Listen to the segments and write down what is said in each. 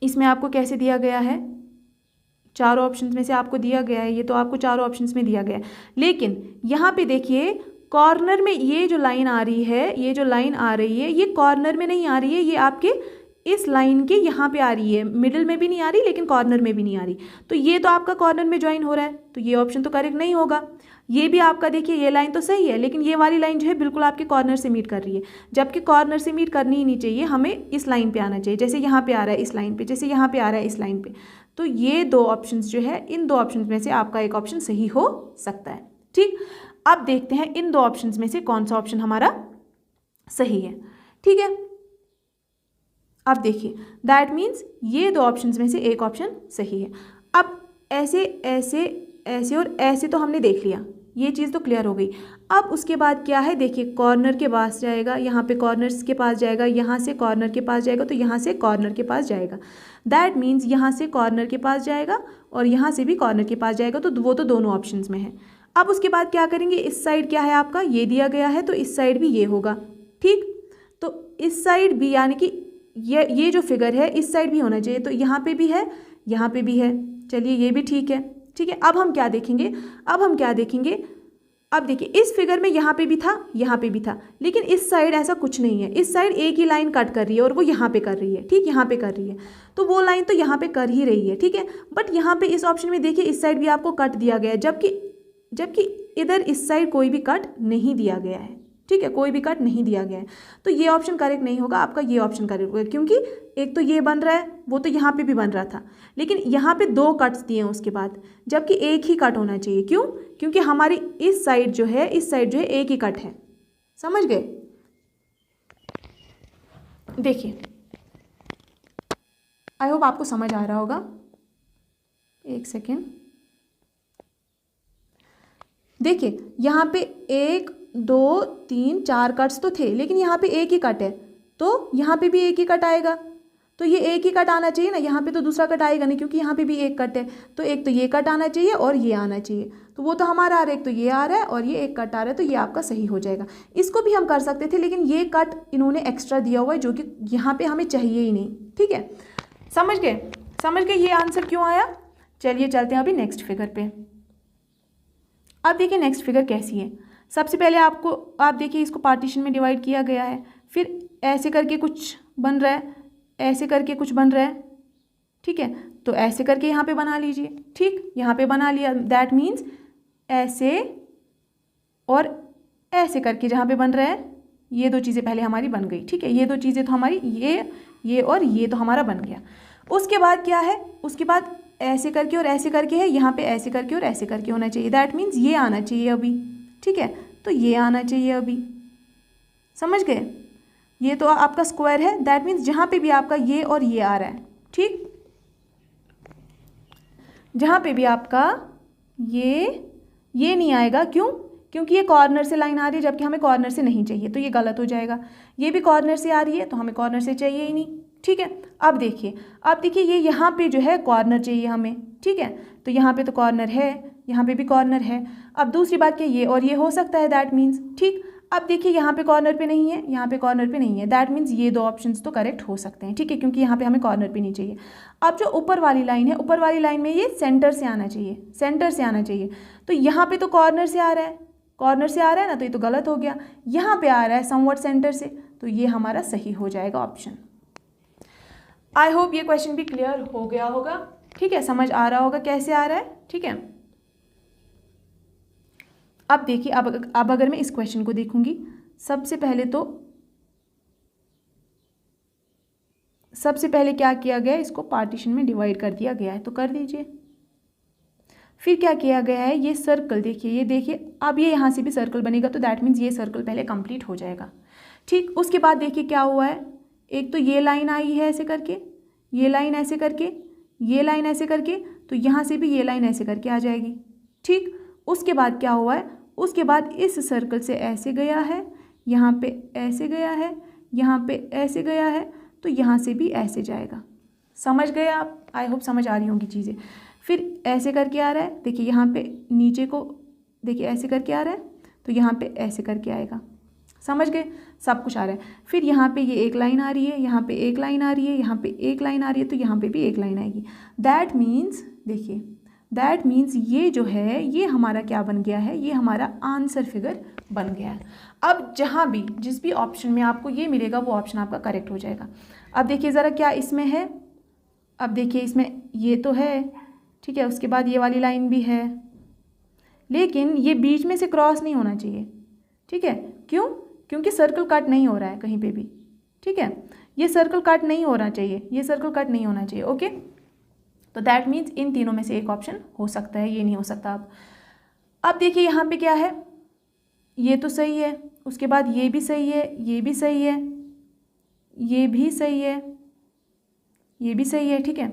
इसमें आपको कैसे दिया गया है, चारों ऑप्शंस में से आपको दिया गया है, ये तो आपको चारों ऑप्शंस में दिया गया है। लेकिन यहाँ पे देखिए कॉर्नर में ये जो लाइन आ रही है, ये जो लाइन आ रही है, ये कॉर्नर में नहीं आ रही है, ये आपके इस लाइन के यहाँ पे आ रही है, मिडिल में भी नहीं आ रही लेकिन कॉर्नर में भी नहीं आ रही। तो ये तो आपका कॉर्नर में ज्वाइन हो रहा है, तो ये ऑप्शन तो करेक्ट नहीं होगा। ये भी आपका देखिए ये लाइन तो सही है, लेकिन ये वाली लाइन जो है बिल्कुल आपके कॉर्नर से मीट कर रही है, जबकि कॉर्नर से मीट करनी ही नहीं चाहिए, हमें इस लाइन पे आना चाहिए, जैसे यहाँ पे आ रहा है इस लाइन पे, जैसे यहाँ पे आ रहा है इस लाइन पे। तो ये दो ऑप्शंस जो है, इन दो ऑप्शंस में से आपका एक ऑप्शन सही हो सकता है। ठीक, अब देखते हैं इन दो ऑप्शंस में से कौन सा ऑप्शन हमारा सही है। ठीक है, अब देखिए दैट मीन्स ये दो ऑप्शंस में से एक ऑप्शन सही है। अब ऐसे ऐसे ऐसे और ऐसे तो हमने देख लिया, ये चीज़ तो क्लियर हो गई। अब उसके बाद क्या है, देखिए कॉर्नर के पास जाएगा, यहाँ पे कॉर्नर्स के पास जाएगा, यहाँ से कॉर्नर के पास जाएगा, तो यहाँ से कॉर्नर के पास जाएगा। दैट मीन्स यहाँ से कॉर्नर के पास जाएगा और यहाँ से भी कॉर्नर के पास जाएगा, तो वो तो दोनों ऑप्शंस में है। अब उसके बाद क्या करेंगे, इस साइड क्या है आपका, ये दिया गया है, तो इस साइड भी ये होगा। ठीक, तो इस साइड भी यानी कि ये जो फिगर है इस साइड भी होना चाहिए, तो यहाँ पे भी है, यहाँ पे भी है। चलिए ये भी ठीक है। ठीक है, अब हम क्या देखेंगे, अब देखिए इस फिगर में यहाँ पे भी था, यहाँ पे भी था, लेकिन इस साइड ऐसा कुछ नहीं है। इस साइड एक ही लाइन कट कर रही है और वो यहाँ पे कर रही है। ठीक, यहाँ पे कर रही है, तो वो लाइन तो यहाँ पे कर ही रही है। ठीक है, बट यहाँ पे इस ऑप्शन में देखिए इस साइड भी आपको कट दिया गया है, जबकि इधर इस साइड कोई भी कट नहीं दिया गया है। ठीक है, कोई भी कट नहीं दिया गया है, तो ये ऑप्शन करेक्ट नहीं होगा, आपका ये ऑप्शन करेक्ट होगा, क्योंकि एक तो ये बन रहा है, वो तो यहाँ पे भी बन रहा था, लेकिन यहाँ पे दो कट्स दिए हैं उसके बाद, जबकि एक ही कट होना चाहिए। क्यों, क्योंकि हमारी इस साइड जो है एक ही कट है। समझ गए? देखिए आई होप आपको समझ आ रहा होगा। एक सेकेंड, देखिए यहाँ पे 1 2 3 4 कट्स तो थे, लेकिन यहाँ पे एक ही कट है, तो यहाँ पे भी एक ही कट आएगा, तो ये एक ही कट आना चाहिए ना, यहाँ पे तो दूसरा कट आएगा नहीं, क्योंकि यहाँ पे भी एक कट है, तो एक तो ये कट आना चाहिए और ये आना चाहिए, तो वो तो हमारा आ रहा है, एक तो ये आ रहा है और ये एक कट आ रहा है, तो ये आपका सही हो जाएगा। इसको भी हम कर सकते थे, लेकिन ये कट इन्होंने एक्स्ट्रा दिया हुआ है, जो कि यहाँ पे हमें चाहिए ही नहीं। ठीक है, समझ गए ये आंसर क्यों आया। चलिए चलते हैं अभी नेक्स्ट फिगर पे। अब देखिए नेक्स्ट फिगर कैसी है। सबसे पहले आप देखिए इसको पार्टीशन में डिवाइड किया गया है, फिर ऐसे करके कुछ बन रहा है, ऐसे करके कुछ बन रहा है। ठीक है, तो ऐसे करके यहाँ पे बना लीजिए। ठीक, यहाँ पे बना लिया, दैट मीन्स ऐसे और ऐसे करके जहाँ पे बन रहा है, ये दो चीज़ें पहले हमारी बन गई। ठीक है, ये दो चीज़ें तो हमारी ये और ये तो हमारा बन गया। उसके बाद क्या है, उसके बाद ऐसे करके और ऐसे करके है, यहाँ पे ऐसे करके और ऐसे करके होना चाहिए, दैट मीन्स ये आना चाहिए अभी। ठीक है, तो ये आना चाहिए अभी। समझ गए, ये तो आपका स्क्वायर है, दैट मीन्स जहाँ पे भी आपका ये और ये आ रहा है, ठीक, जहाँ पे भी आपका ये नहीं आएगा, क्यों, क्योंकि ये कॉर्नर से लाइन आ रही है, जबकि हमें कॉर्नर से नहीं चाहिए, तो ये गलत हो जाएगा। ये भी कॉर्नर से आ रही है, तो हमें कॉर्नर से चाहिए ही नहीं। ठीक है, अब देखिए ये यहाँ पे जो है कॉर्नर चाहिए हमें। ठीक है, तो यहाँ पे तो कॉर्नर है, यहाँ पे भी कॉर्नर है। अब दूसरी बात क्या, ये और ये हो सकता है, दैट मीन्स, ठीक, अब देखिए यहाँ पे कॉर्नर पे नहीं है, यहाँ पे कॉर्नर पे नहीं है, दैट मीन्स ये दो ऑप्शंस तो करेक्ट हो सकते हैं। ठीक है, क्योंकि यहाँ पे हमें कॉर्नर पे नहीं चाहिए। अब जो ऊपर वाली लाइन है, ऊपर वाली लाइन में ये सेंटर से आना चाहिए, तो यहाँ पे तो कॉर्नर से आ रहा है ना, तो ये तो गलत हो गया। यहाँ पे आ रहा है समवट सेंटर से, तो ये हमारा सही हो जाएगा ऑप्शन। आई होप ये क्वेश्चन भी क्लियर हो गया होगा। ठीक है, समझ आ रहा होगा कैसे आ रहा है। ठीक है, अब देखिए, अब अगर मैं इस क्वेश्चन को देखूंगी, सबसे पहले क्या किया गया है, इसको पार्टीशन में डिवाइड कर दिया गया है, तो कर दीजिए। फिर क्या किया गया है, ये सर्कल देखिए, अब ये यहाँ से भी सर्कल बनेगा, तो दैट मीन्स ये सर्कल पहले कंप्लीट हो जाएगा। ठीक, उसके बाद देखिए क्या हुआ है, एक तो ये लाइन आई है ऐसे करके, ये लाइन ऐसे करके, ये लाइन ऐसे करके, तो यहाँ से भी ये लाइन ऐसे करके आ जाएगी। ठीक, उसके बाद क्या हुआ है, उसके बाद इस सर्कल से ऐसे गया है, यहाँ पे ऐसे गया है, यहाँ पे ऐसे गया है, तो यहाँ से भी ऐसे जाएगा। समझ गए आप? आई होप समझ आ रही होंगी चीज़ें। फिर ऐसे करके आ रहा है, देखिए यहाँ पे नीचे को देखिए ऐसे करके आ रहा है, तो यहाँ पे ऐसे करके आएगा। समझ गए, सब कुछ आ रहा है। फिर यहाँ पे ये एक लाइन आ रही है, यहाँ पे एक लाइन आ रही है, यहाँ पे एक लाइन आ रही है, तो यहाँ पे भी एक लाइन आएगी। दैट मीन्स देखिए, दैट मीन्स ये जो है ये हमारा क्या बन गया है, ये हमारा आंसर फिगर बन गया है। अब जहाँ भी जिस भी ऑप्शन में आपको ये मिलेगा वो ऑप्शन आपका करेक्ट हो जाएगा। अब देखिए ज़रा क्या इसमें है, अब देखिए इसमें ये तो है, ठीक है, उसके बाद ये वाली लाइन भी है, लेकिन ये बीच में से क्रॉस नहीं होना चाहिए, ठीक है। क्यों? क्योंकि सर्कल कट नहीं हो रहा है कहीं पे भी, ठीक है, ये सर्कल कट नहीं होना चाहिए, ये सर्कल कट नहीं होना चाहिए, ओके। तो दैट मीन्स इन तीनों में से एक ऑप्शन हो सकता है, ये नहीं हो सकता। अब देखिए यहाँ पे क्या है, ये तो सही है, उसके बाद ये भी सही है, ये भी सही है, ये भी सही है, ये भी सही है, ठीक है।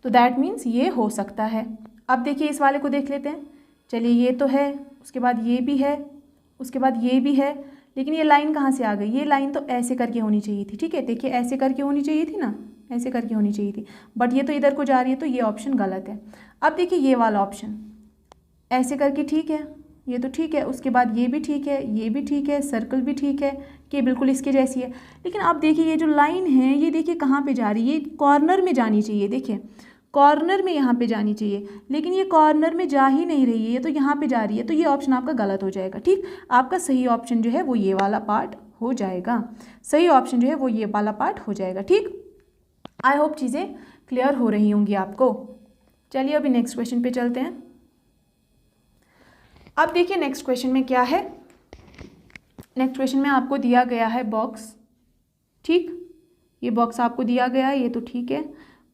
तो दैट मीन्स ये हो सकता है। अब देखिए इस वाले को देख लेते हैं। चलिए ये तो है, उसके बाद ये भी है, उसके बाद ये भी है, लेकिन ये लाइन कहाँ से आ गई, ये लाइन तो ऐसे करके होनी चाहिए थी, ठीक है। देखिए ऐसे करके होनी चाहिए थी ना, ऐसे करके होनी चाहिए थी, बट ये तो इधर को जा रही है, तो ये ऑप्शन गलत है। अब देखिए ये वाला ऑप्शन ऐसे करके ठीक है, ये तो ठीक है, उसके बाद ये भी ठीक है, ये भी ठीक है, सर्कल भी ठीक है कि बिल्कुल इसके जैसी है। लेकिन अब देखिए ये जो लाइन है ये देखिए कहाँ पे जा रही है, ये कॉर्नर में जानी चाहिए, देखिए कॉर्नर में यहाँ पे जानी चाहिए, लेकिन ये कॉर्नर में जा ही नहीं रही है, ये तो यहाँ पे जा रही है, तो ये ऑप्शन आपका गलत हो जाएगा, ठीक। आपका सही ऑप्शन जो है वो ये वाला पार्ट हो जाएगा, सही ऑप्शन जो है वो ये वाला पार्ट हो जाएगा, ठीक। आई होप चीज़ें क्लियर हो रही होंगी आपको। चलिए अभी नेक्स्ट क्वेश्चन पे चलते हैं। अब देखिए नेक्स्ट क्वेश्चन में क्या है, नेक्स्ट क्वेश्चन में आपको दिया गया है बॉक्स, ठीक, ये बॉक्स आपको दिया गया है, ये तो ठीक है।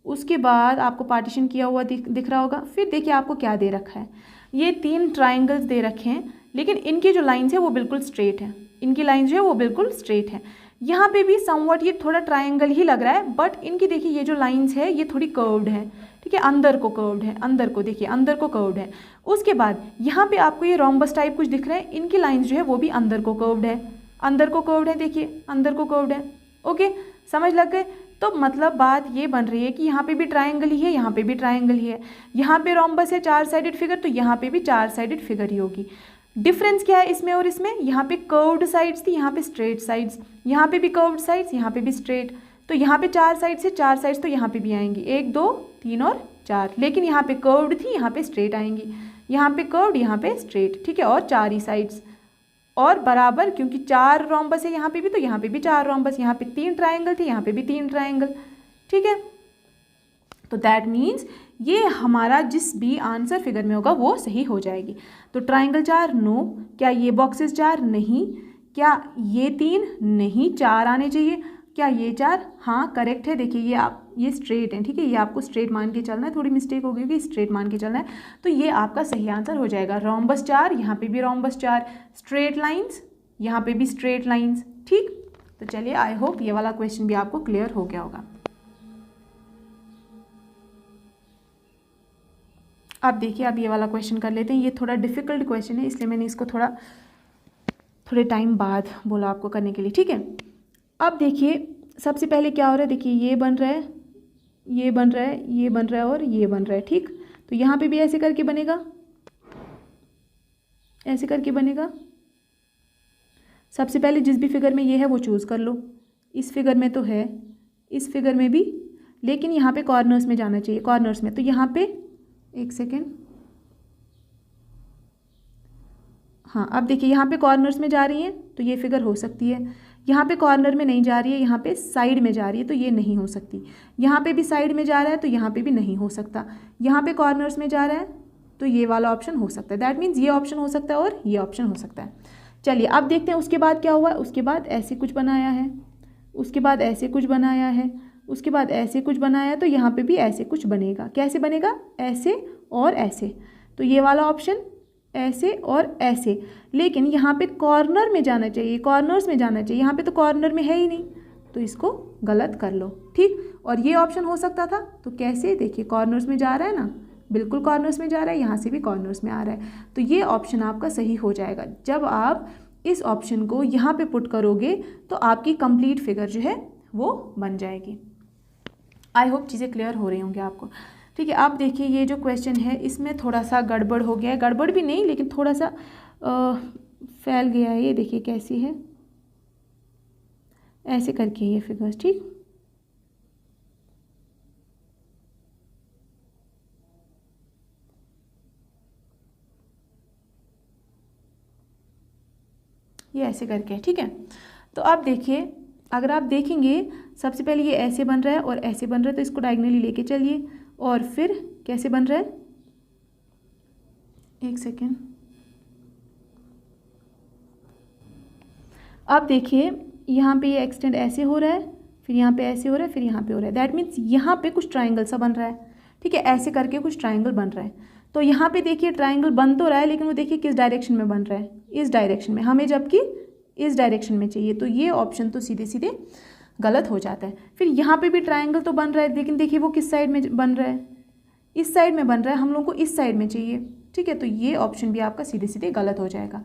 उसके बाद आपको पार्टीशन किया हुआ दिख रहा होगा। फिर देखिए आपको क्या दे रखा है, ये 3 ट्राइंगल्स दे रखे हैं, लेकिन इनकी जो लाइन्स है वो बिल्कुल स्ट्रेट है, इनकी लाइन्स जो है वो बिल्कुल स्ट्रेट है। यहाँ पे भी समवट ये थोड़ा ट्राइंगल ही लग रहा है, बट इनकी देखिए ये जो लाइन्स है ये थोड़ी कर्व्ड है, ठीक है, अंदर को कर्व्ड है, अंदर को देखिए अंदर को कर्व्ड है। उसके बाद यहाँ पे आपको ये रोम्बस टाइप कुछ दिख रहा है, इनकी लाइन्स जो है वो भी अंदर को कर्व्ड है, अंदर को कर्व्ड है, देखिए अंदर को कर्व्ड है, ओके, समझ लग गए। तो मतलब बात ये बन रही है कि यहाँ पे भी ट्रायंगल ही है, यहाँ पे भी ट्रायंगल ही है, यहाँ पे रोम्बस है 4 साइडेड फिगर, तो यहाँ पे भी 4 साइडेड फिगर ही होगी। डिफरेंस क्या है इसमें और इसमें, यहाँ पे कर्व्ड साइड्स थी, यहाँ पे स्ट्रेट साइड्स, यहाँ पे भी कर्व्ड साइड्स, यहाँ पे भी स्ट्रेट, तो यहाँ पे 4 साइड से 4 साइड्स तो यहाँ पे भी आएंगी, 1 2 3 और 4, लेकिन यहाँ पे कर्व्ड थी, यहाँ पे स्ट्रेट आएंगी, यहाँ पे कर्व्ड, यहाँ पे स्ट्रेट, ठीक है, और 4 ही साइड्स और बराबर, क्योंकि 4 रोम्बस है यहाँ पे भी, तो यहाँ पे भी 4 रोम्बस, यहाँ पे 3 ट्रायंगल थे, यहाँ पे भी 3 ट्रायंगल, ठीक है। तो दैट मीन्स ये हमारा जिस भी आंसर फिगर में होगा वो सही हो जाएगी। तो ट्रायंगल 4 नो, क्या ये बॉक्सेस 4 नहीं, क्या ये 3 नहीं, 4 आने चाहिए, क्या ये 4 हाँ करेक्ट है। देखिए ये आप ये स्ट्रेट है, ठीक है, ये आपको स्ट्रेट मान के चलना है, थोड़ी मिस्टेक हो गई कि स्ट्रेट मान के चलना है, तो ये आपका सही आंसर हो जाएगा। रोम्बस 4, यहाँ पे भी रोम्बस 4, स्ट्रेट लाइंस, यहाँ पे भी स्ट्रेट लाइंस, ठीक। तो चलिए आई होप ये वाला क्वेश्चन भी आपको क्लियर हो गया होगा। अब देखिए अब ये वाला क्वेश्चन कर लेते हैं, ये थोड़ा डिफिकल्ट क्वेश्चन है, इसलिए मैंने इसको थोड़े टाइम बाद बोला आपको करने के लिए, ठीक है। अब देखिए सबसे पहले क्या हो रहा है, देखिए ये बन रहा है, ये बन रहा है, ये बन रहा है और ये बन रहा है, ठीक। तो यहाँ पे भी ऐसे करके बनेगा, ऐसे करके बनेगा। सबसे पहले जिस भी फिगर में ये है वो चूज़ कर लो, इस फिगर में तो है, इस फिगर में भी, लेकिन यहाँ पे कॉर्नर्स में जाना चाहिए, कॉर्नर्स में, तो यहाँ पे एक सेकेंड, हाँ अब देखिए यहाँ पे कॉर्नर्स में जा रही है तो ये फिगर हो सकती है, यहाँ पे कॉर्नर में नहीं जा रही है, यहाँ पे साइड में जा रही है तो ये नहीं हो सकती, यहाँ पे भी साइड में जा रहा है तो यहाँ पे भी नहीं हो सकता, यहाँ पे कॉर्नर्स में जा रहा है तो ये वाला ऑप्शन हो सकता है। दैट मीन्स ये ऑप्शन हो सकता है और ये ऑप्शन हो सकता है। चलिए अब देखते हैं उसके बाद क्या हुआ। उसके बाद ऐसे कुछ बनाया है, उसके बाद ऐसे कुछ बनाया है, उसके बाद ऐसे कुछ बनाया है, तो यहाँ पे भी ऐसे कुछ बनेगा। कैसे बनेगा? ऐसे और ऐसे, तो ये वाला ऑप्शन ऐसे और ऐसे, लेकिन यहाँ पे कॉर्नर में जाना चाहिए, कॉर्नर्स में जाना चाहिए, यहाँ पे तो कॉर्नर में है ही नहीं, तो इसको गलत कर लो, ठीक। और ये ऑप्शन हो सकता था, तो कैसे? देखिए कॉर्नर्स में जा रहा है ना, बिल्कुल कॉर्नर्स में जा रहा है, यहाँ से भी कॉर्नर्स में आ रहा है, तो ये ऑप्शन आपका सही हो जाएगा। जब आप इस ऑप्शन को यहाँ पे पुट करोगे तो आपकी कंप्लीट फिगर जो है वो बन जाएगी। आई होप चीज़ें क्लियर हो रही होंगी आपको। ठीक है, अब देखिए ये जो क्वेश्चन है इसमें थोड़ा सा गड़बड़ हो गया है, गड़बड़ भी नहीं लेकिन थोड़ा सा फैल गया है। ये देखिए कैसी है, ऐसे करके ये फिगर्स, ठीक। ये ऐसे करके, ठीक है। तो अब देखिए, अगर आप देखेंगे सबसे पहले ये ऐसे बन रहा है और ऐसे बन रहा है, तो इसको डायगनली लेके चलिए और फिर कैसे बन रहा है, एक सेकेंड। अब देखिए यहाँ पे ये एक्सटेंड ऐसे हो रहा है, फिर यहाँ पे ऐसे हो रहा है, फिर यहाँ पे हो रहा है। दैट मीन्स यहाँ पे कुछ ट्राइंगल सा बन रहा है, ठीक है, ऐसे करके कुछ ट्राइंगल बन रहा है। तो यहाँ पे देखिए ट्राइंगल बन तो रहा है, लेकिन वो देखिए किस डायरेक्शन में बन रहा है, इस डायरेक्शन में, हमें जबकि इस डायरेक्शन में चाहिए। तो ये ऑप्शन तो सीधे सीधे गलत हो जाता है। फिर यहाँ पे भी ट्राइंगल तो बन रहा है, लेकिन देखिए वो किस साइड में बन रहा है, इस साइड में बन रहा है, हम लोग को इस साइड में चाहिए, ठीक है। तो ये ऑप्शन भी आपका सीधे सीधे गलत हो जाएगा।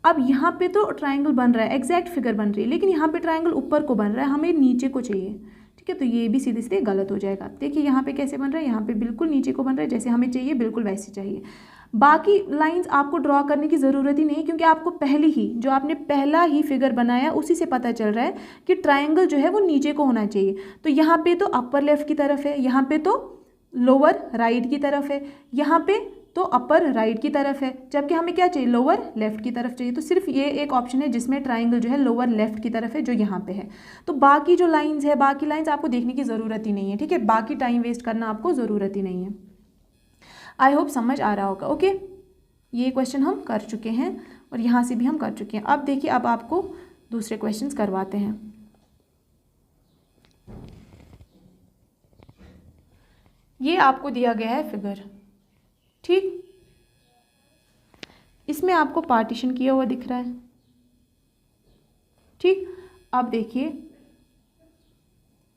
अब यहाँ पे तो ट्राइंगल बन रहा है, एग्जैक्ट फिगर बन रही है, लेकिन यहाँ पे ट्राइंगल ऊपर को बन रहा है, हमें नीचे को चाहिए, ठीक है। तो ये भी सीधे सीधे गलत हो जाएगा। देखिए यहाँ पे कैसे बन रहा है, यहाँ पे बिल्कुल नीचे को बन रहा है, जैसे हमें चाहिए बिल्कुल वैसे चाहिए। बाकी लाइंस आपको ड्रॉ करने की ज़रूरत ही नहीं, क्योंकि आपको पहले ही जो आपने पहला ही फिगर बनाया उसी से पता चल रहा है कि ट्राइंगल जो है वो नीचे को होना चाहिए। तो यहाँ पे तो अपर लेफ्ट की तरफ है, यहाँ पे तो लोअर राइट की तरफ है, यहाँ पे तो अपर राइट की तरफ है, जबकि हमें क्या चाहिए, लोअर लेफ्ट की तरफ चाहिए। तो सिर्फ ये एक ऑप्शन है जिसमें ट्राइंगल जो है लोअर लेफ्ट की तरफ है, जो यहाँ पे है। तो बाकी जो लाइंस है, बाकी लाइंस आपको देखने की ज़रूरत ही नहीं है, ठीक है, बाकी टाइम वेस्ट करना आपको ज़रूरत ही नहीं है। आई होप समझ आ रहा होगा। ओके, ये क्वेश्चन हम कर चुके हैं और यहाँ से भी हम कर चुके हैं। अब देखिए, अब आपको दूसरे क्वेश्चन करवाते हैं। ये आपको दिया गया है फिगर, ठीक, इसमें आपको पार्टीशन किया हुआ दिख रहा है, ठीक। अब देखिए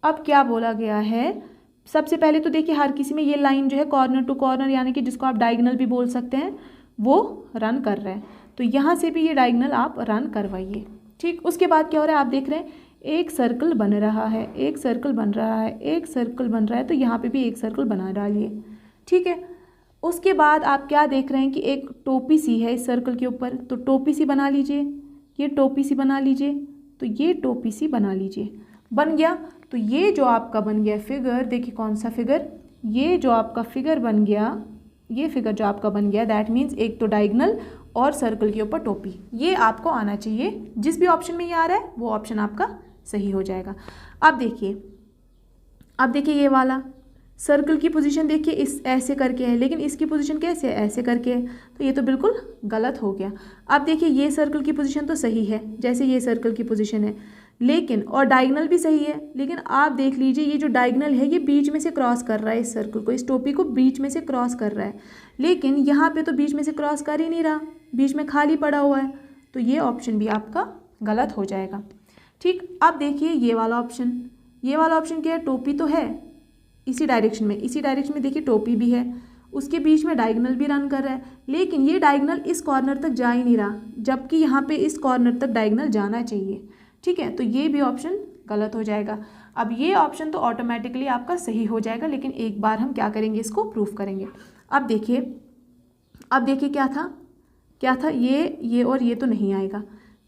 अब क्या बोला गया है। सबसे पहले तो देखिए हर किसी में ये लाइन जो है कॉर्नर टू कॉर्नर, यानी कि जिसको आप डायगोनल भी बोल सकते हैं, वो रन कर रहा है। तो यहाँ से भी ये डायगोनल आप रन करवाइए, ठीक। उसके बाद क्या हो रहा है, आप देख रहे हैं एक सर्कल बन रहा है, एक सर्कल बन रहा है, एक सर्कल बन रहा है, तो यहाँ पे भी एक सर्कल बना डालिए, ठीक है। उसके बाद आप क्या देख रहे हैं कि एक टोपी सी है इस सर्कल के ऊपर, तो टोपी सी बना लीजिए, ये टोपी सी बना लीजिए, तो ये टोपी सी बना लीजिए। बन गया। तो ये जो आपका बन गया फिगर, देखिए कौन सा फिगर, ये जो आपका फिगर बन गया, ये फिगर जो आपका बन गया, दैट मीन्स एक तो डायगोनल और सर्कल के ऊपर टोपी, ये आपको आना चाहिए। जिस भी ऑप्शन में ये आ रहा है वो ऑप्शन आपका सही हो जाएगा। अब देखिए ये वाला सर्कल की पोजीशन देखिए इस ऐसे करके है, लेकिन इसकी पोजीशन कैसे है, ऐसे करके है, तो ये तो बिल्कुल गलत हो गया। अब देखिए ये सर्कल की पोजीशन तो सही है, जैसे ये सर्कल की पोजीशन है, लेकिन और डायगोनल भी सही है, लेकिन आप देख लीजिए ये जो डायगोनल है ये बीच में से क्रॉस कर रहा है इस सर्कल को, इस टोपी को बीच में से क्रॉस कर रहा है, लेकिन यहाँ पे तो बीच में से क्रॉस कर ही नहीं रहा, बीच में खाली पड़ा हुआ है। तो ये ऑप्शन भी आपका गलत हो जाएगा, ठीक। अब देखिए ये वाला ऑप्शन, ये वाला ऑप्शन क्या है, टोपी तो है इसी डायरेक्शन में देखिए टोपी भी है, उसके बीच में डायगोनल भी रन कर रहा है, लेकिन ये डायगोनल इस कॉर्नर तक जा ही नहीं रहा, जबकि यहाँ पे इस कॉर्नर तक डायगोनल जाना चाहिए, ठीक है। तो ये भी ऑप्शन गलत हो जाएगा। अब ये ऑप्शन तो ऑटोमेटिकली आपका सही हो जाएगा, लेकिन एक बार हम क्या करेंगे, इसको प्रूफ करेंगे। अब देखिए क्या था ये और ये तो नहीं आएगा।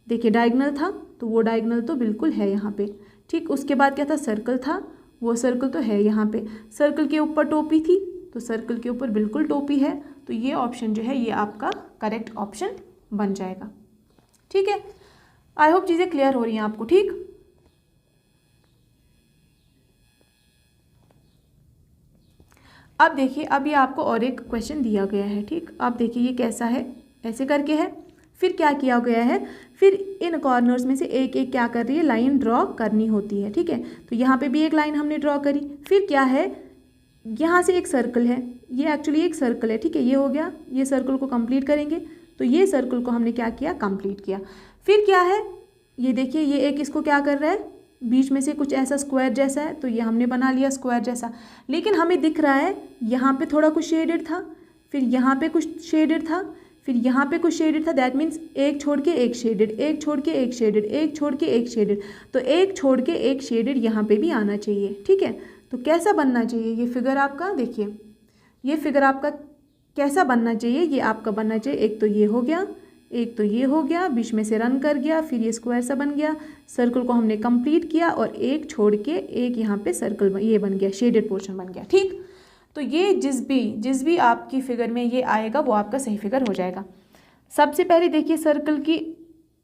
देखिए डायगोनल था तो वो डायगोनल तो बिल्कुल है यहाँ पे, ठीक। उसके बाद क्या था, सर्कल था, वो सर्कल तो है यहाँ पे, सर्कल के ऊपर टोपी थी तो सर्कल के ऊपर बिल्कुल टोपी है। तो ये ऑप्शन जो है ये आपका करेक्ट ऑप्शन बन जाएगा, ठीक है। आई होप चीज़ें क्लियर हो रही हैं आपको, ठीक। अब देखिए अब ये आपको और एक क्वेश्चन दिया गया है, ठीक। अब देखिए ये कैसा है, ऐसे करके है, फिर क्या किया गया है, फिर इन कॉर्नर्स में से एक एक क्या कर रही है, लाइन ड्रॉ करनी होती है, ठीक है। तो यहाँ पे भी एक लाइन हमने ड्रॉ करी, फिर क्या है, यहाँ से एक सर्कल है, ये एक्चुअली एक सर्कल है, ठीक है, ये हो गया, ये सर्कल को कंप्लीट करेंगे, तो ये सर्कल को हमने क्या किया, कंप्लीट किया। फिर क्या है, ये देखिए ये एक इसको क्या कर रहा है, बीच में से कुछ ऐसा स्क्वायर जैसा है, तो ये हमने बना लिया स्क्वायर जैसा, लेकिन हमें दिख रहा है यहाँ पे थोड़ा कुछ शेडेड था, फिर यहाँ पे कुछ शेडेड था, फिर यहाँ पे कुछ शेडेड था, दैट मीन्स एक छोड़ के एक शेडेड, एक छोड़ के एक शेडेड, एक छोड़ के एक शेडेड, तो एक छोड़ के एक शेडेड यहाँ पे भी आना चाहिए, ठीक है। तो कैसा बनना चाहिए ये फिगर आपका, देखिए ये फिगर आपका कैसा बनना चाहिए, ये आपका बनना चाहिए, एक तो ये हो गया, एक तो ये हो गया, बीच में से रन कर गया, फिर ये स्क्वायर सा बन गया, सर्कल को हमने कंप्लीट किया और एक छोड़ के एक यहाँ पे सर्कल ये बन गया, शेडेड पोर्शन बन गया। ठीक, तो ये जिस भी आपकी फिगर में ये आएगा वो आपका सही फिगर हो जाएगा। सबसे पहले देखिए सर्कल की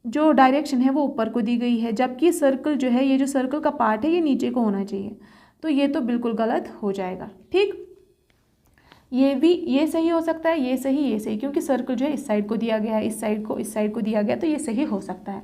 जो डायरेक्शन है वो ऊपर को दी गई है, जबकि सर्कल जो है, ये जो सर्कल का पार्ट है ये नीचे को होना चाहिए, तो ये तो बिल्कुल गलत हो जाएगा। ठीक, ये भी, ये सही हो सकता है, ये सही, क्योंकि सर्कल जो है इस साइड को दिया गया है, इस साइड को दिया गया, तो ये सही हो सकता है।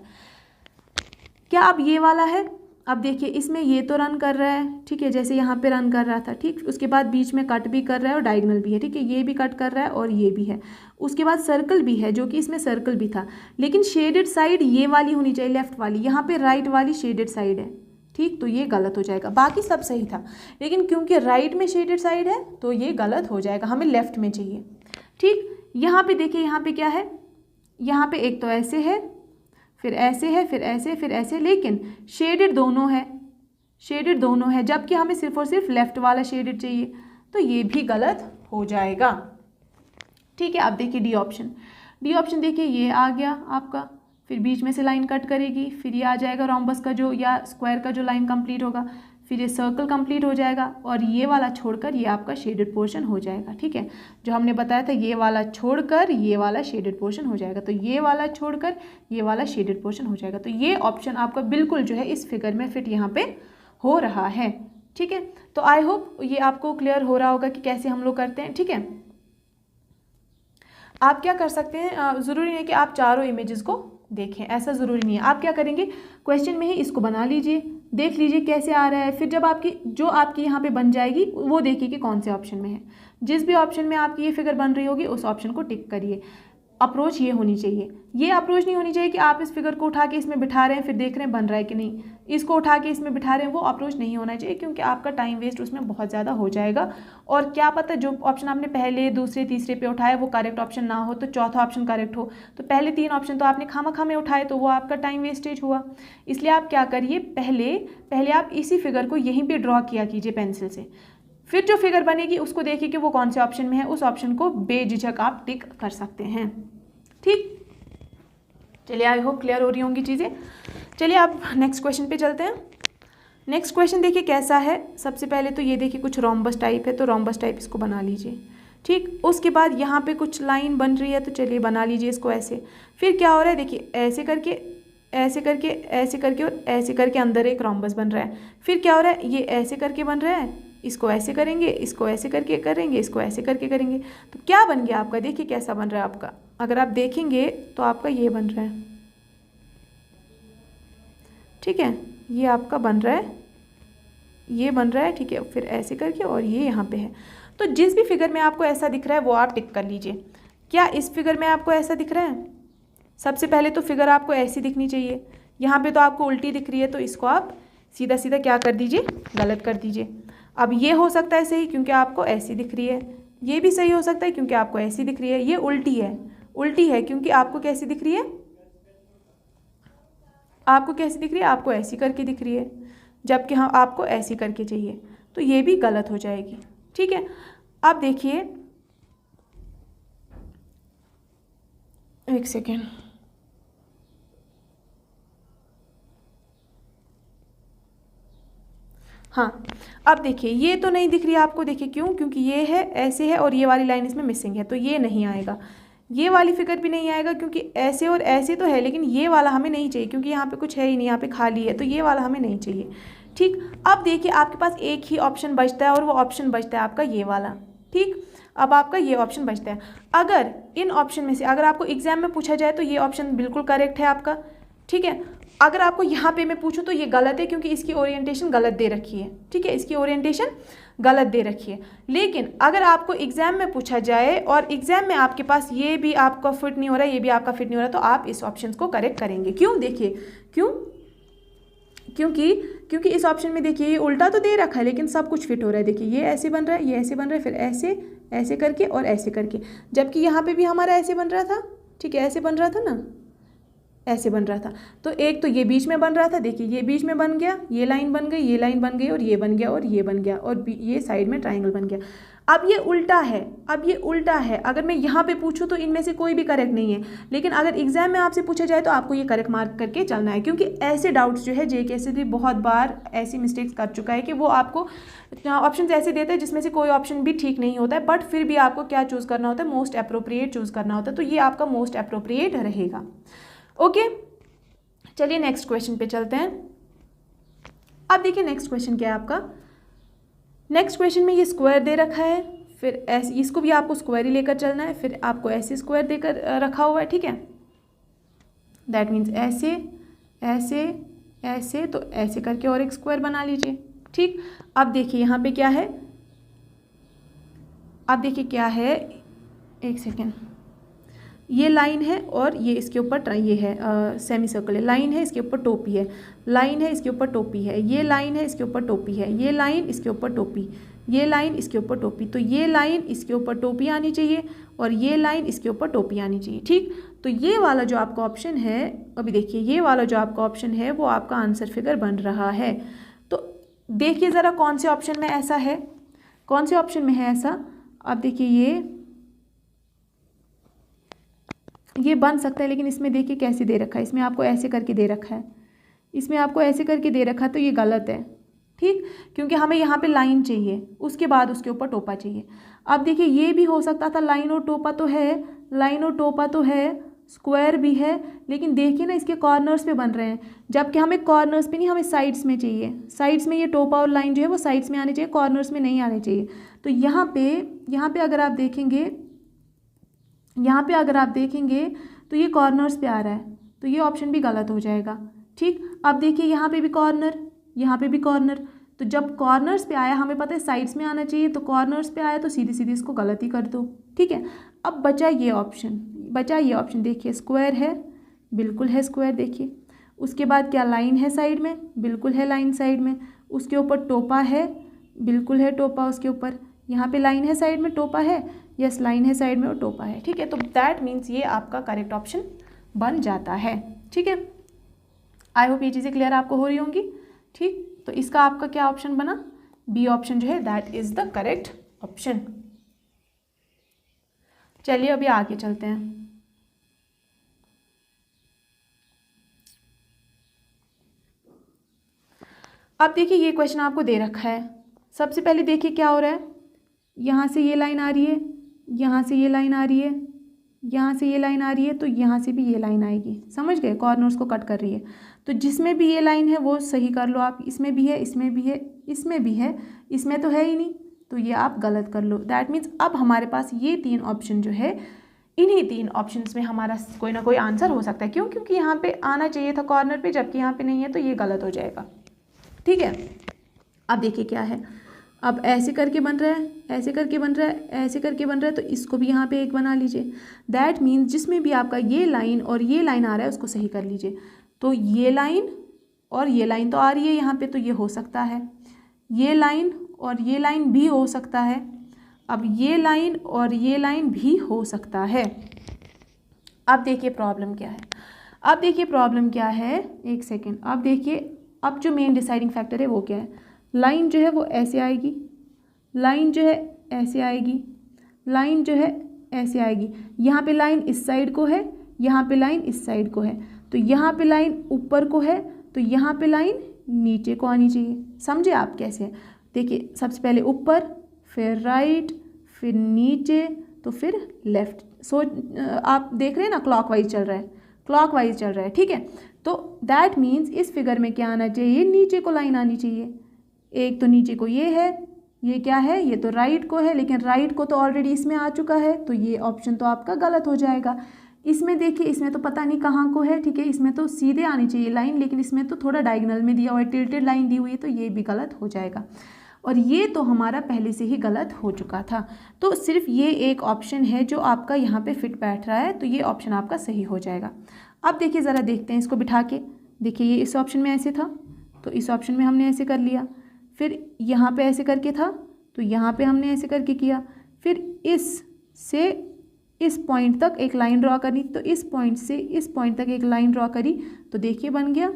क्या अब ये वाला है, अब देखिए इसमें ये तो रन कर रहा है, ठीक है, जैसे यहाँ पे रन कर रहा था। ठीक, उसके बाद बीच में कट भी कर रहा है और डायगोनल भी है। ठीक है, ये भी कट कर रहा है और ये भी है। उसके बाद सर्कल भी है, जो कि इसमें सर्कल भी था, लेकिन शेडेड साइड ये वाली होनी चाहिए, लेफ्ट वाली, यहाँ पे राइट वाली शेडेड साइड है। ठीक, तो ये गलत हो जाएगा। बाकी सब सही था, लेकिन क्योंकि राइट में शेडेड साइड है तो ये गलत हो जाएगा, हमें लेफ्ट में चाहिए। ठीक, यहाँ पे देखिए, यहाँ पे क्या है, यहाँ पे एक तो ऐसे है, फिर ऐसे है, फिर ऐसे, फिर ऐसे, लेकिन शेडेड दोनों है, जबकि हमें सिर्फ और सिर्फ लेफ्ट वाला शेडेड चाहिए, तो ये भी गलत हो जाएगा। ठीक है, अब देखिए डी ऑप्शन देखिए, ये आ गया आपका, फिर बीच में से लाइन कट करेगी, फिर ये आ जाएगा रोम्बस का जो या स्क्वायर का जो लाइन कंप्लीट होगा, फिर ये सर्कल कंप्लीट हो जाएगा और ये वाला छोड़कर ये आपका शेडेड पोर्शन हो जाएगा। ठीक है, जो हमने बताया था, ये वाला छोड़कर ये वाला शेडेड पोर्शन हो जाएगा, तो ये वाला छोड़कर ये वाला शेडेड पोर्शन हो जाएगा। तो ये ऑप्शन आपका बिल्कुल जो है इस फिगर में फिट यहाँ पे हो रहा है। ठीक है, तो आई होप ये आपको क्लियर हो रहा होगा कि कैसे हम लोग करते हैं। ठीक है, आप क्या कर सकते हैं, ज़रूरी नहीं कि आप चारों इमेजेस को देखें, ऐसा ज़रूरी नहीं है। आप क्या करेंगे, क्वेश्चन में ही इसको बना लीजिए, देख लीजिए कैसे आ रहा है, फिर जब आपकी यहाँ पे बन जाएगी वो देखिए कि कौन से ऑप्शन में है। जिस भी ऑप्शन में आपकी ये फिगर बन रही होगी उस ऑप्शन को टिक करिए। अप्रोच ये होनी चाहिए, ये अप्रोच नहीं होनी चाहिए कि आप इस फिगर को उठा के इसमें बिठा रहे हैं फिर देख रहे हैं बन रहा है कि नहीं, इसको उठा के इसमें बिठा रहे हैं, वो अप्रोच नहीं होना चाहिए, क्योंकि आपका टाइम वेस्ट उसमें बहुत ज़्यादा हो जाएगा। और क्या पता जो ऑप्शन आपने पहले, दूसरे, तीसरे पे उठाया वो करेक्ट ऑप्शन ना हो, तो चौथा ऑप्शन करेक्ट हो, तो पहले 3 ऑप्शन तो आपने खामा में उठाए, तो वो आपका टाइम वेस्टेज हुआ। इसलिए आप क्या करिए, पहले आप इसी फिगर को यहीं पर ड्रॉ किया कीजिए पेंसिल से, फिर जो फिगर बनेगी उसको देखिए कि वो कौन से ऑप्शन में है, उस ऑप्शन को बेझिझक आप टिक कर सकते हैं। ठीक, चलिए आई होप क्लियर हो रही होंगी चीज़ें। चलिए अब नेक्स्ट क्वेश्चन पे चलते हैं। नेक्स्ट क्वेश्चन देखिए कैसा है। सबसे पहले तो ये देखिए कुछ रोम्बस टाइप है, तो रोम्बस टाइप इसको बना लीजिए। ठीक, उसके बाद यहाँ पे कुछ लाइन बन रही है, तो चलिए बना लीजिए इसको ऐसे। फिर क्या हो रहा है देखिए, ऐसे करके ऐसे करके ऐसे करके और ऐसे करके अंदर एक रोम्बस बन रहा है। फिर क्या हो रहा है, ये ऐसे करके बन रहा है, इसको ऐसे करेंगे, इसको ऐसे करके करेंगे, इसको ऐसे करके करेंगे, तो क्या बन गया आपका, देखिए कैसा बन रहा है आपका। अगर आप देखेंगे तो आपका ये बन रहा है, ठीक है, ये आपका बन रहा है, ये बन रहा है, ठीक है, फिर ऐसे करके और ये यहाँ पे है। तो जिस भी फिगर में आपको ऐसा दिख रहा है वो आप टिक कर लीजिए। क्या इस फिगर में आपको ऐसा दिख रहा है? सबसे पहले तो फिगर आपको ऐसी दिखनी चाहिए, यहाँ पे तो आपको उल्टी दिख रही है, तो इसको आप सीधा सीधा क्या कर दीजिए, गलत कर दीजिए। अब ये हो सकता है सही क्योंकि आपको ऐसी दिख रही है, ये भी सही हो सकता है क्योंकि आपको ऐसी दिख रही है, ये उल्टी है क्योंकि आपको कैसी दिख रही है, आपको कैसी दिख रही है, आपको ऐसी करके दिख रही है, जबकि हाँ आपको ऐसी करके चाहिए, तो ये भी गलत हो जाएगी। ठीक है, अब देखिए एक सेकेंड, हाँ अब देखिए ये तो नहीं दिख रही है आपको, देखिए क्यों, क्योंकि ये है ऐसे है और ये वाली लाइन इसमें मिसिंग है, तो ये नहीं आएगा। ये वाली फिगर भी नहीं आएगा क्योंकि ऐसे और ऐसे तो है, लेकिन ये वाला हमें नहीं चाहिए क्योंकि यहाँ पे कुछ है ही नहीं, यहाँ पे खाली है, तो ये वाला हमें नहीं चाहिए। ठीक, अब देखिए आपके पास एक ही ऑप्शन बचता है और वो ऑप्शन बचता है आपका ये वाला। ठीक, अब आपका ये ऑप्शन बचता है। अगर इन ऑप्शन में से अगर आपको एग्जाम में पूछा जाए तो ये ऑप्शन बिल्कुल करेक्ट है आपका। ठीक है, अगर आपको यहाँ पे मैं पूछूं तो ये गलत है क्योंकि इसकी ओरिएंटेशन गलत दे रखी है। ठीक है, इसकी ओरिएंटेशन गलत दे रखी है। लेकिन अगर आपको एग्जाम में पूछा जाए और एग्जाम में आपके पास ये भी आपका फिट नहीं हो रहा है, ये भी आपका फिट नहीं हो रहा, तो आप इस ऑप्शन को करेक्ट करेंगे। क्यों, देखिए क्यों, क्योंकि इस ऑप्शन में देखिए ये उल्टा तो दे रखा है लेकिन सब कुछ फिट हो रहा है। देखिए ये ऐसे बन रहा है, ये ऐसे बन रहा है, फिर ऐसे ऐसे करके और ऐसे करके, जबकि यहाँ पे भी हमारा ऐसे बन रहा था। ठीक है, ऐसे बन रहा था ना, ऐसे बन रहा था, तो एक तो ये बीच में बन रहा था, देखिए ये बीच में बन गया, ये लाइन बन गई, ये लाइन बन गई और ये बन गया और ये बन गया और ये साइड में ट्रायंगल बन गया। अब ये उल्टा है, अब ये उल्टा है। अगर मैं यहाँ पे पूछूँ तो इनमें से कोई भी करेक्ट नहीं है, लेकिन अगर एग्जाम में आपसे पूछा जाए तो आपको ये करेक्ट मार्क करके चलना है, क्योंकि ऐसे डाउट्स जो है जेके से भी बहुत बार ऐसी मिस्टेक्स कर चुका है कि वो आपको ऑप्शन ऐसे देते हैं जिसमें से कोई ऑप्शन भी ठीक नहीं होता है, बट फिर भी आपको क्या चूज़ करना होता है, मोस्ट अप्रोप्रिएट चूज़ करना होता है। तो ये आपका मोस्ट अप्रोप्रिएट रहेगा। ओके, चलिए नेक्स्ट क्वेश्चन पे चलते हैं। अब देखिए नेक्स्ट क्वेश्चन क्या है आपका। नेक्स्ट क्वेश्चन में ये स्क्वायर दे रखा है, फिर ऐसे इसको भी आपको स्क्वायर ही लेकर चलना है, फिर आपको ऐसे स्क्वायर देकर रखा हुआ है, ठीक है। दैट मीन्स ऐसे ऐसे ऐसे, तो ऐसे करके और एक स्क्वायर बना लीजिए, ठीक। अब देखिए यहाँ पे क्या है, अब देखिए क्या है, एक सेकेंड, ये लाइन है और ये इसके ऊपर ये है सेमी सर्कल है, लाइन है इसके ऊपर टोपी है, लाइन है इसके ऊपर टोपी है, ये लाइन है इसके ऊपर टोपी है, ये लाइन इसके ऊपर टोपी, ये लाइन इसके ऊपर टोपी, तो ये लाइन इसके ऊपर टोपी आनी चाहिए और ये लाइन इसके ऊपर टोपी आनी चाहिए, ठीक। तो ये वाला जो आपका ऑप्शन है, अभी देखिए ये वाला जो आपका ऑप्शन है वो आपका आंसर फिगर बन रहा है। तो देखिए ज़रा कौन से ऑप्शन में ऐसा है, कौन से ऑप्शन में है ऐसा। अब देखिए ये बन सकता है, लेकिन इसमें देखिए कैसे दे रखा है, इसमें आपको ऐसे करके दे रखा है, इसमें आपको ऐसे करके दे रखा है, तो ये गलत है, ठीक, क्योंकि हमें यहाँ पे लाइन चाहिए, उसके बाद उसके ऊपर टोपा चाहिए। अब देखिए ये भी हो सकता था, लाइन और टोपा तो है, लाइन और टोपा तो है, स्क्वायर भी है, लेकिन देखिए ना इसके कॉर्नर्स पे बन रहे हैं, जबकि हमें कॉर्नर्स पे नहीं, हमें साइड्स में चाहिए। साइड्स में ये टोपा और लाइन जो है वो साइड्स में आने चाहिए, कॉर्नर्स में नहीं आने चाहिए। तो यहाँ पे अगर आप देखेंगे, यहाँ पे अगर आप देखेंगे तो ये कॉर्नर्स पे आ रहा है, तो ये ऑप्शन भी गलत हो जाएगा, ठीक। अब देखिए यहाँ पे भी कॉर्नर, यहाँ पे भी कॉर्नर, तो जब कॉर्नर्स पे आया, हमें पता है साइड्स में आना चाहिए, तो कॉर्नर्स पे आया तो सीधी सीधी इसको गलत ही कर दो, ठीक है। अब बचा ये ऑप्शन, देखिए स्क्वायर है, बिल्कुल है स्क्वायर, देखिए। उसके बाद क्या, लाइन है साइड में, बिल्कुल है लाइन साइड में। उसके ऊपर टोपा है, बिल्कुल है टोपा उसके ऊपर। यहाँ पे लाइन है साइड में, टोपा है, यस लाइन है साइड में और टोपा है, ठीक है। तो दैट मीन्स ये आपका करेक्ट ऑप्शन बन जाता है, ठीक है। आई होप ये चीज़ें क्लियर आपको हो रही होंगी, ठीक। तो इसका आपका क्या ऑप्शन बना, बी ऑप्शन जो है that is the correct option. चलिए अभी आगे चलते हैं। अब देखिए ये क्वेश्चन आपको दे रखा है। सबसे पहले देखिए क्या हो रहा है, यहाँ से ये लाइन आ रही है, यहाँ से ये लाइन आ रही है, यहाँ से ये लाइन आ रही है, तो यहाँ से भी ये लाइन आएगी, समझ गए, कॉर्नर्स को कट कर रही है। तो जिसमें भी ये लाइन है वो सही कर लो आप, इसमें भी है, इसमें भी है, इसमें भी है, इसमें तो है ही नहीं, तो ये आप गलत कर लो। दैट मीन्स अब हमारे पास ये 3 ऑप्शन जो है, इन्हीं 3 ऑप्शंस में हमारा कोई ना कोई आंसर हो सकता है। क्यों, क्योंकि यहाँ पे आना चाहिए था कॉर्नर पे, जबकि यहाँ पे नहीं है, तो ये गलत हो जाएगा, ठीक है। अब देखिए क्या है, अब ऐसे करके बन रहा है, ऐसे करके बन रहा है, ऐसे करके बन रहा है, तो इसको भी यहाँ पे एक बना लीजिए। दैट मीन्स जिसमें भी आपका ये लाइन और ये लाइन आ रहा है उसको सही कर लीजिए। तो ये लाइन और ये लाइन तो आ रही है यहाँ पे, तो ये हो सकता है, ये लाइन और ये लाइन भी हो सकता है, अब ये लाइन और ये लाइन भी हो सकता है। अब देखिए प्रॉब्लम क्या है, अब देखिए प्रॉब्लम क्या है, एक सेकेंड। अब देखिए अब जो मेन डिसाइडिंग फैक्टर है वो क्या है, लाइन जो है वो ऐसे आएगी, लाइन जो है ऐसे आएगी, लाइन जो है ऐसे आएगी। यहाँ पे लाइन इस साइड को है, यहाँ पे लाइन इस साइड को है, तो यहाँ पे लाइन ऊपर को है, तो यहाँ पे लाइन नीचे को आनी चाहिए। समझे आप कैसे है, देखिए सबसे पहले ऊपर, फिर राइट, फिर नीचे, तो फिर लेफ्ट। सो आप देख रहे हैं ना, क्लॉकवाइज चल रहा है, क्लॉकवाइज चल रहा है, ठीक है। तो दैट मीन्स इस फिगर में क्या आना चाहिए, नीचे को लाइन आनी चाहिए। एक तो नीचे को ये है, ये क्या है, ये तो राइट को है, लेकिन राइट को तो ऑलरेडी इसमें आ चुका है, तो ये ऑप्शन तो आपका गलत हो जाएगा। इसमें देखिए, इसमें तो पता नहीं कहाँ को है, ठीक है, इसमें तो सीधे आनी चाहिए लाइन, लेकिन इसमें तो थोड़ा डायगोनल में दिया हुआ है, टिल्टेड लाइन दी हुई है, तो ये भी गलत हो जाएगा। और ये तो हमारा पहले से ही गलत हो चुका था, तो सिर्फ ये एक ऑप्शन है जो आपका यहाँ पे फिट बैठ रहा है, तो ये ऑप्शन आपका सही हो जाएगा। अब देखिए ज़रा देखते हैं इसको बिठा के, देखिए ये इस ऑप्शन में ऐसे था, तो इस ऑप्शन में हमने ऐसे कर लिया, फिर यहाँ पे ऐसे करके था, तो यहाँ पे हमने ऐसे करके किया, फिर इस से इस पॉइंट तक एक लाइन ड्रॉ करनी, तो इस पॉइंट से इस पॉइंट तक एक लाइन ड्रॉ करी, तो देखिए बन गया,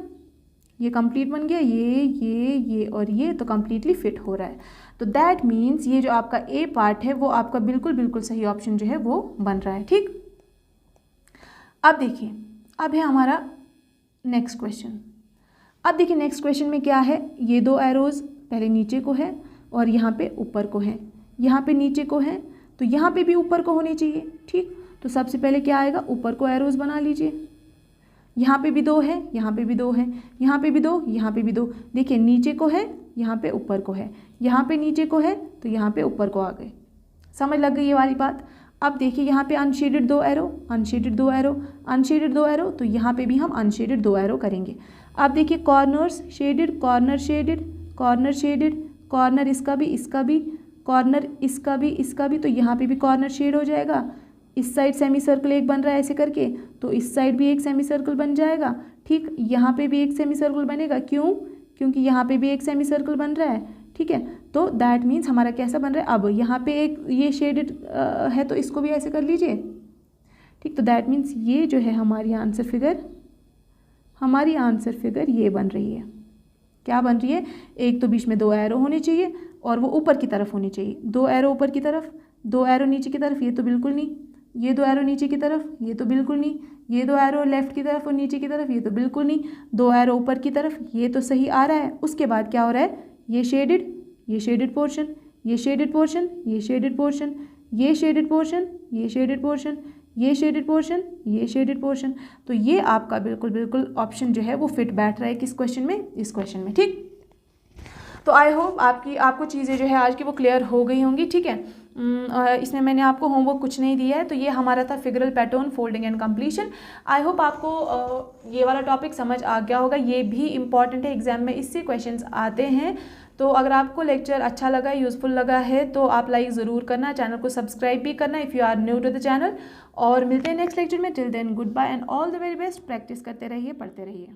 ये कंप्लीट बन गया, ये और ये तो कंप्लीटली फिट हो रहा है। तो दैट मीन्स ये जो आपका ए पार्ट है वो आपका बिल्कुल सही ऑप्शन जो है वो बन रहा है। ठीक, अब देखिए, अब है हमारा नेक्स्ट क्वेश्चन। अब देखिए नेक्स्ट क्वेश्चन में क्या है, ये दो एरोज पहले नीचे को है और यहाँ पे ऊपर को है, यहाँ पे नीचे को है तो यहाँ पे भी ऊपर को होने चाहिए। ठीक, तो सबसे पहले क्या आएगा, ऊपर को एरोज बना लीजिए। यहाँ पे भी दो है, यहाँ पे भी दो है, यहाँ पे भी दो, यहाँ पे भी दो। देखिए नीचे को है, यहाँ पे ऊपर को है, यहाँ पे नीचे को है तो यहाँ पे ऊपर को आ गए। समझ लग गई ये वाली बात। अब देखिए यहाँ पे अनशेडेड दो एरो, अनशेडेड दो एरो, अनशेडेड दो एरो, तो यहाँ पे भी हम अनशेडेड दो एरो करेंगे। अब देखिए corners shaded, corner shaded, corner shaded, corner इसका भी, कॉर्नर इसका भी, तो यहाँ पे भी कॉर्नर शेड हो जाएगा। इस साइड सेमी सर्कल एक बन रहा है ऐसे करके, तो इस साइड भी एक सेमी सर्कल बन जाएगा। ठीक, यहाँ पे भी एक सेमी सर्कल बनेगा, क्यों, क्योंकि यहाँ पे भी एक सेमी सर्कल बन रहा है। ठीक है, तो दैट मीन्स हमारा कैसा बन रहा है, अब यहाँ पे एक ये शेडेड है तो इसको भी ऐसे कर लीजिए। ठीक, तो दैट मीन्स ये जो है हमारी आंसर फिगर ये बन रही है। क्या बन रही है, एक तो बीच में दो एरो होने चाहिए और वो ऊपर की तरफ होने चाहिए। दो एरो ऊपर की तरफ, दो एरो नीचे की तरफ, ये तो बिल्कुल नहीं। ये दो एरो नीचे की तरफ, ये तो बिल्कुल नहीं। ये दो एरो लेफ्ट की तरफ और नीचे की तरफ, ये तो बिल्कुल नहीं। दो एरो ऊपर की तरफ, ये तो सही आ रहा है। उसके बाद क्या हो रहा है, ये शेडेड, ये शेडेड पोर्शन, ये शेडेड पोर्शन, ये शेडेड पोर्शन, ये शेडेड पोर्शन, ये शेडेड पोर्शन, ये शेडेड पोर्शन, ये शेडेड पोर्शन। तो ये आपका बिल्कुल ऑप्शन जो है वो फिट बैठ रहा है किस क्वेश्चन में, इस क्वेश्चन में। ठीक, तो आई होप आपको चीज़ें जो है आज की वो क्लियर हो गई होंगी। ठीक है, इसमें मैंने आपको होमवर्क कुछ नहीं दिया है। तो ये हमारा था figural pattern, folding and completion. I hope आपको ये वाला टॉपिक समझ आ गया होगा। ये भी इम्पॉर्टेंट है, एग्जाम में इससे क्वेश्चंस आते हैं। तो अगर आपको लेक्चर अच्छा लगा, यूज़फुल लगा है तो आप लाइक ज़रूर करना, चैनल को सब्सक्राइब भी करना if you are new to the channel. और मिलते हैं नेक्स्ट लेक्चर में। Till then goodbye and all the very best. Practice करते रहिए, पढ़ते रहिए।